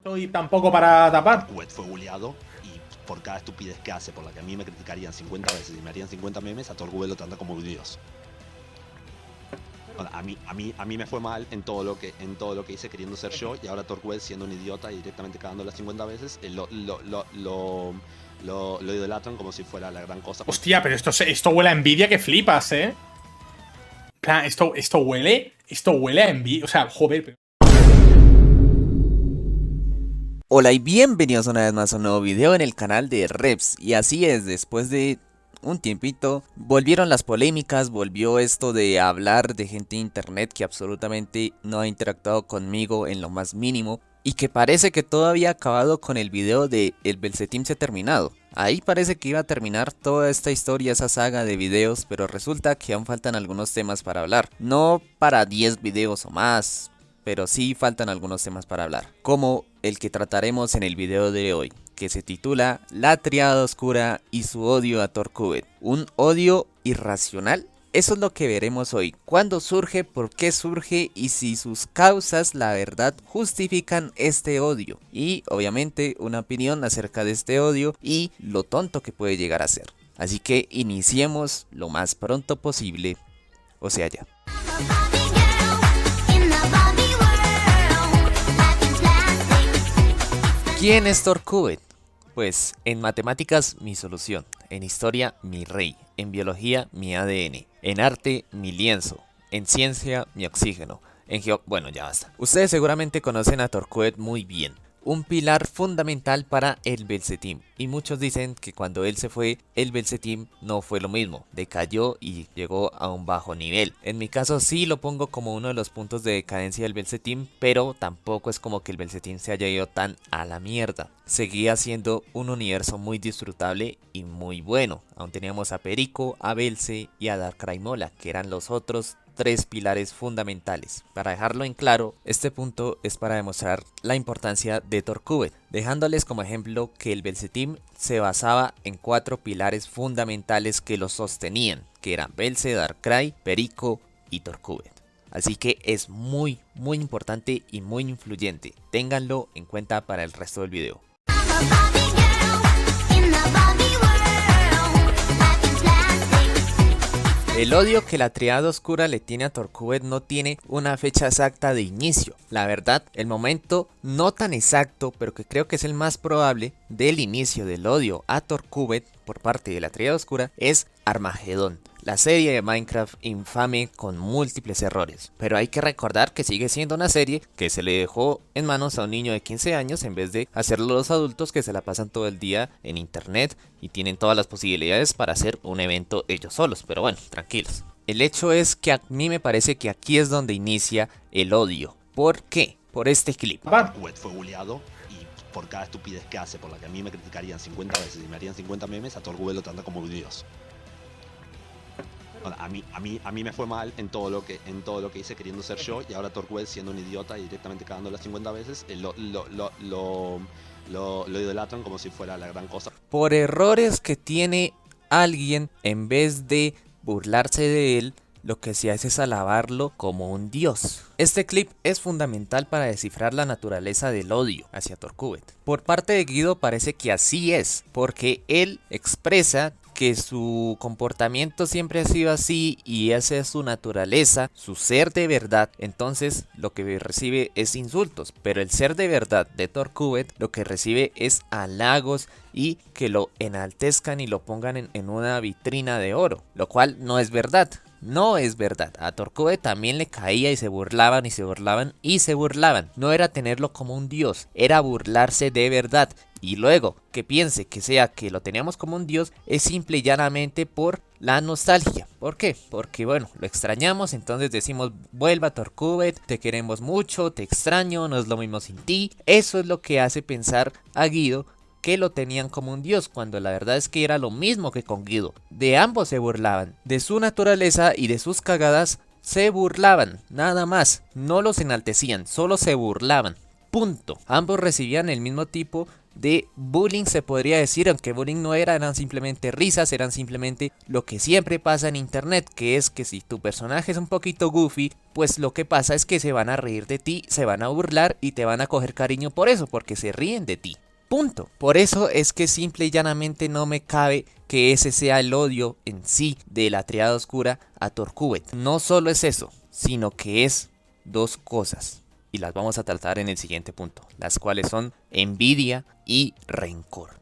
Estoy tampoco para tapar. Wet fue bulleado y por cada estupidez que hace, por la que a mí me criticarían 50 veces y me harían 50 memes, a Torgubel lo trata como un dios. Bueno, a mí me fue mal en todo lo que hice queriendo ser yo, y ahora Torgubel, siendo un idiota y directamente cagándola 50 veces, lo idolatran como si fuera la gran cosa. Hostia, pero esto huele a envidia que flipas, ¿eh? Plan, esto huele a envidia. O sea, joder, pero... Hola y bienvenidos una vez más a un nuevo video en el canal de Reps. Y así es, después de un tiempito volvieron las polémicas, volvió esto de hablar de gente de internet que absolutamente no ha interactuado conmigo en lo más mínimo, y que parece que todo había acabado con el video de El Belzetim se ha terminado. Ahí parece que iba a terminar toda esta historia, esa saga de videos, pero resulta que aún faltan algunos temas para hablar. No para 10 videos o más, pero sí faltan algunos temas para hablar, como el que trataremos en el video de hoy, que se titula La Triada Oscura y su odio a Torquemada. ¿Un odio irracional? Eso es lo que veremos hoy. ¿Cuándo surge? ¿Por qué surge? Y si sus causas, la verdad, justifican este odio. Y obviamente una opinión acerca de este odio y lo tonto que puede llegar a ser. Así que iniciemos lo más pronto posible. O sea, ya. ¿Quién es Torquemada? Pues en matemáticas mi solución, en historia mi rey, en biología mi ADN, en arte mi lienzo, en ciencia mi oxígeno, bueno, ya basta. Ustedes seguramente conocen a Torquemada muy bien. Un pilar fundamental para el Belzetim, y muchos dicen que cuando él se fue, el Belzetim no fue lo mismo, decayó y llegó a un bajo nivel. En mi caso sí lo pongo como uno de los puntos de decadencia del Belzetim, pero tampoco es como que el Belzetim se haya ido tan a la mierda. Seguía siendo un universo muy disfrutable y muy bueno. Aún teníamos a Perico, a Belce y a Darkrai Mola, que eran los otros tres pilares fundamentales. Para dejarlo en claro, este punto es para demostrar la importancia de Torquemada, dejándoles como ejemplo que el Belzetim se basaba en cuatro pilares fundamentales que lo sostenían, que eran Belce, Darkrai, Perico y Torquemada. Así que es muy importante y muy influyente. Ténganlo en cuenta para el resto del video. El odio que la Triada Oscura le tiene a Torquemada no tiene una fecha exacta de inicio. La verdad, el momento no tan exacto, pero que creo que es el más probable del inicio del odio a Torquemada por parte de la Triada Oscura es Armagedón, la serie de Minecraft infame con múltiples errores. Pero hay que recordar que sigue siendo una serie que se le dejó en manos a un niño de 15 años en vez de hacerlo los adultos que se la pasan todo el día en internet y tienen todas las posibilidades para hacer un evento ellos solos. Pero bueno, tranquilos. El hecho es que a mí me parece que aquí es donde inicia el odio. ¿Por qué? Por este clip. Wet fue bulleado y por cada estupidez que hace, por la que a mí me criticarían 50 veces y me harían 50 memes, a Torgubel lo trata como un dios. Bueno, a mí me fue mal en todo lo que hice queriendo ser yo, y ahora Torgubel, siendo un idiota y directamente cagándola 50 veces, lo idolatran como si fuera la gran cosa. Por errores que tiene alguien, en vez de burlarse de él, lo que se hace es alabarlo como un dios. Este clip es fundamental para descifrar la naturaleza del odio hacia Torquemada. Por parte de Guido parece que así es, porque él expresa que su comportamiento siempre ha sido así y esa es su naturaleza, su ser de verdad. Entonces lo que recibe es insultos, pero el ser de verdad de Torquemada lo que recibe es halagos y que lo enaltezcan y lo pongan en una vitrina de oro, lo cual no es verdad. No es verdad, a Torquemada también le caía y se burlaban y se burlaban y se burlaban. No era tenerlo como un dios, era burlarse de verdad. Y luego que piense que sea que lo teníamos como un dios es simple y llanamente por la nostalgia. ¿Por qué? Porque bueno, lo extrañamos, entonces decimos vuelva Torquemada, te queremos mucho, te extraño, no es lo mismo sin ti. Eso es lo que hace pensar a Guido que lo tenían como un dios, cuando la verdad es que era lo mismo que con Guido. De ambos se burlaban, de su naturaleza y de sus cagadas se burlaban, nada más. No los enaltecían, solo se burlaban. Punto. Ambos recibían el mismo tipo de bullying, se podría decir, aunque bullying no era, eran simplemente risas, eran simplemente lo que siempre pasa en internet, que es que si tu personaje es un poquito goofy, pues lo que pasa es que se van a reír de ti, se van a burlar y te van a coger cariño por eso, porque se ríen de ti. Punto. Por eso es que simple y llanamente no me cabe que ese sea el odio en sí de la Triada Oscura a Torquemad. No solo es eso, sino que es dos cosas. Y las vamos a tratar en el siguiente punto, las cuales son envidia y rencor.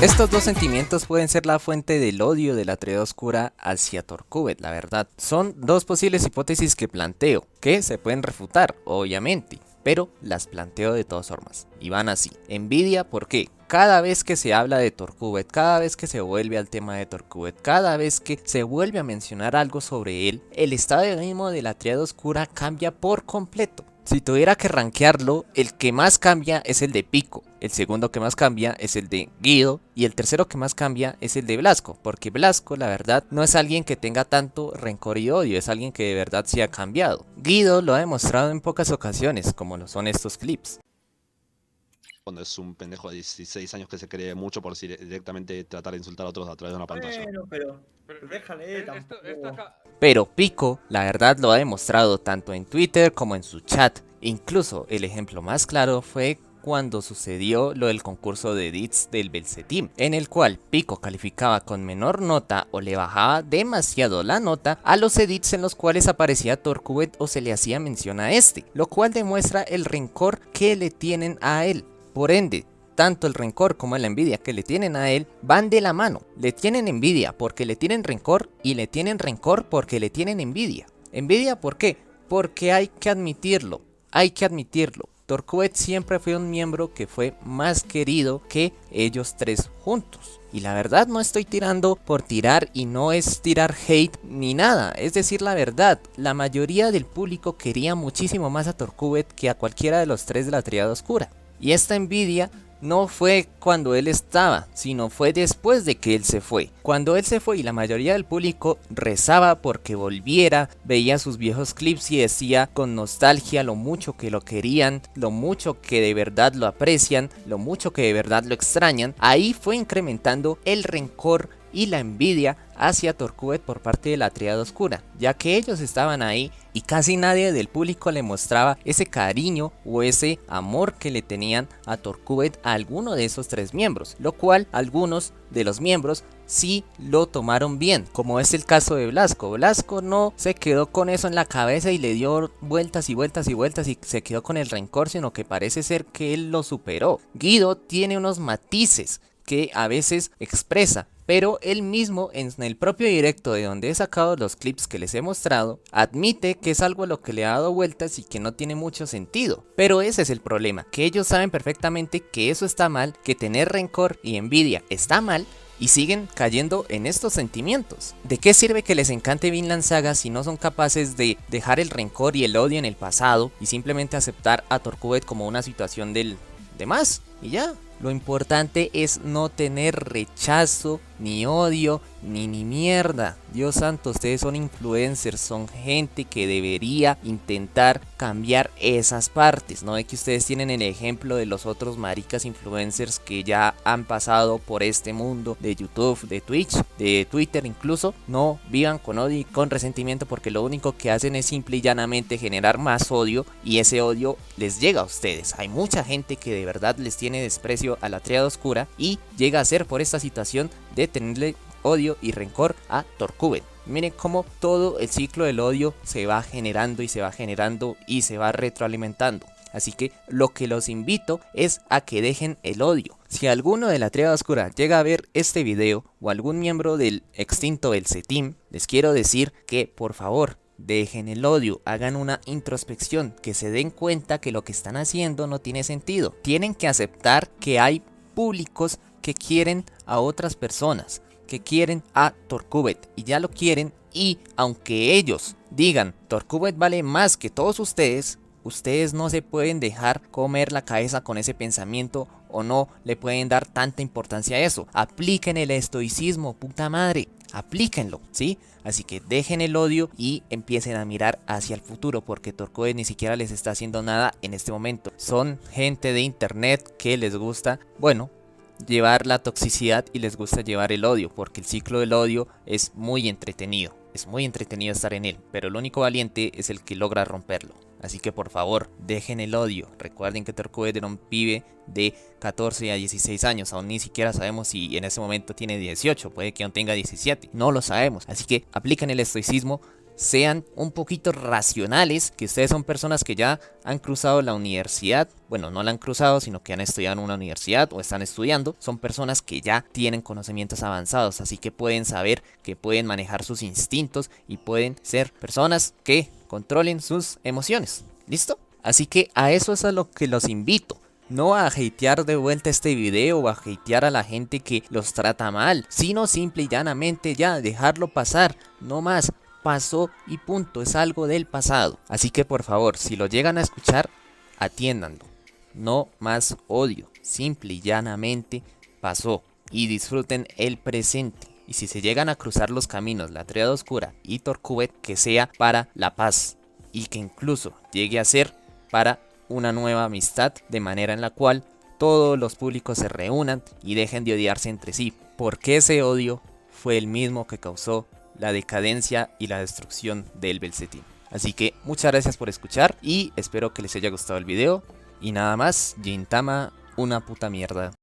Estos dos sentimientos pueden ser la fuente del odio de la Triada Oscura hacia Torquemad, la verdad. Son dos posibles hipótesis que planteo, que se pueden refutar, obviamente, pero las planteo de todas formas. Y van así. Envidia, ¿por qué? Cada vez que se habla de Torquemad, cada vez que se vuelve al tema de Torquemad, cada vez que se vuelve a mencionar algo sobre él, el estado de ánimo de la Triada Oscura cambia por completo. Si tuviera que rankearlo, el que más cambia es el de Pico, el segundo que más cambia es el de Guido y el tercero que más cambia es el de Blasco, porque Blasco la verdad no es alguien que tenga tanto rencor y odio, es alguien que de verdad sí ha cambiado. Guido lo ha demostrado en pocas ocasiones, como lo son estos clips. Cuando es un pendejo de 16 años que se cree mucho por directamente tratar de insultar a otros a través de una pantalla. Bueno, pero déjale tampoco. Pero Pico, la verdad, lo ha demostrado tanto en Twitter como en su chat. Incluso el ejemplo más claro fue cuando sucedió lo del concurso de edits del Belcetim, en el cual Pico calificaba con menor nota o le bajaba demasiado la nota a los edits en los cuales aparecía Torquemad o se le hacía mención a este, lo cual demuestra el rencor que le tienen a él. Por ende, tanto el rencor como la envidia que le tienen a él van de la mano. Le tienen envidia porque le tienen rencor y le tienen rencor porque le tienen envidia. ¿Envidia por qué? Porque hay que admitirlo, Torquemad siempre fue un miembro que fue más querido que ellos tres juntos. Y la verdad no estoy tirando por tirar y no es tirar hate ni nada. Es decir la verdad, la mayoría del público quería muchísimo más a Torquemad que a cualquiera de los tres de la Triada Oscura. Y esta envidia no fue cuando él estaba, sino fue después de que él se fue. Cuando él se fue y la mayoría del público rezaba porque volviera, veía sus viejos clips y decía con nostalgia lo mucho que lo querían, lo mucho que de verdad lo aprecian, lo mucho que de verdad lo extrañan, ahí fue incrementando el rencor y la envidia hacia Torquemad por parte de la Triada Oscura, ya que ellos estaban ahí y casi nadie del público le mostraba ese cariño o ese amor que le tenían a Torquemad a alguno de esos tres miembros, lo cual algunos de los miembros sí lo tomaron bien, como es el caso de Blasco. Blasco no se quedó con eso en la cabeza y le dio vueltas y vueltas y vueltas y se quedó con el rencor, sino que parece ser que él lo superó. Guido tiene unos matices que a veces expresa, pero él mismo en el propio directo de donde he sacado los clips que les he mostrado, admite que es algo a lo que le ha dado vueltas y que no tiene mucho sentido. Pero ese es el problema, que ellos saben perfectamente que eso está mal, que tener rencor y envidia está mal, y siguen cayendo en estos sentimientos. ¿De qué sirve que les encante Vinland Saga si no son capaces de dejar el rencor y el odio en el pasado y simplemente aceptar a Torquemad como una situación de más? Y ya. Lo importante es no tener rechazo, ni odio, ni mierda. Dios santo, ustedes son influencers, son gente que debería intentar cambiar esas partes. No es que ustedes tienen el ejemplo de los otros maricas influencers que ya han pasado por este mundo de YouTube, de Twitch, de Twitter incluso. No vivan con odio y con resentimiento, porque lo único que hacen es simple y llanamente generar más odio, y ese odio les llega a ustedes. Hay mucha gente que de verdad les tiene desprecio a la Triada Oscura y llega a ser por esta situación de tenerle odio y rencor a Torquemad. Miren cómo todo el ciclo del odio se va generando y se va generando y se va retroalimentando. Así que lo que los invito es a que dejen el odio. Si alguno de la Triada Oscura llega a ver este video o algún miembro del extinto Belcetim, les quiero decir que por favor dejen el odio, hagan una introspección, que se den cuenta que lo que están haciendo no tiene sentido. Tienen que aceptar que hay públicos que quieren a otras personas, que quieren a Torquemad y ya lo quieren, y aunque ellos digan Torquemad vale más que todos ustedes, ustedes no se pueden dejar comer la cabeza con ese pensamiento o no le pueden dar tanta importancia a eso. Apliquen el estoicismo, puta madre. Aplíquenlo, ¿sí? Así que dejen el odio y empiecen a mirar hacia el futuro, porque Torquoed ni siquiera les está haciendo nada en este momento. Son gente de internet que les gusta, bueno, llevar la toxicidad y les gusta llevar el odio, porque el ciclo del odio es muy entretenido. Es muy entretenido estar en él, pero el único valiente es el que logra romperlo. Así que por favor, dejen el odio. Recuerden que Torquoed era un pibe de 14 a 16 años. Aún ni siquiera sabemos si en ese momento tiene 18. Puede que aún tenga 17. No lo sabemos. Así que apliquen el estoicismo. Sean un poquito racionales. Que ustedes son personas que ya han cruzado la universidad. Bueno, no la han cruzado, sino que han estudiado en una universidad o están estudiando. Son personas que ya tienen conocimientos avanzados. Así que pueden saber que pueden manejar sus instintos. Y pueden ser personas que controlen sus emociones. ¿Listo? Así que a eso es a lo que los invito. No a hatear de vuelta este video o a hatear a la gente que los trata mal, sino simple y llanamente ya dejarlo pasar, no más. Pasó y punto, es algo del pasado. Así que por favor, si lo llegan a escuchar, atiéndanlo. No más odio, simple y llanamente pasó. Y disfruten el presente. Y si se llegan a cruzar los caminos la Tríada Oscura y Torquoed, que sea para la paz. Y que incluso llegue a ser para una nueva amistad, de manera en la cual todos los públicos se reúnan y dejen de odiarse entre sí. Porque ese odio fue el mismo que causó la decadencia y la destrucción del Belcetín. Así que muchas gracias por escuchar y espero que les haya gustado el video. Y nada más, Gintama, una puta mierda.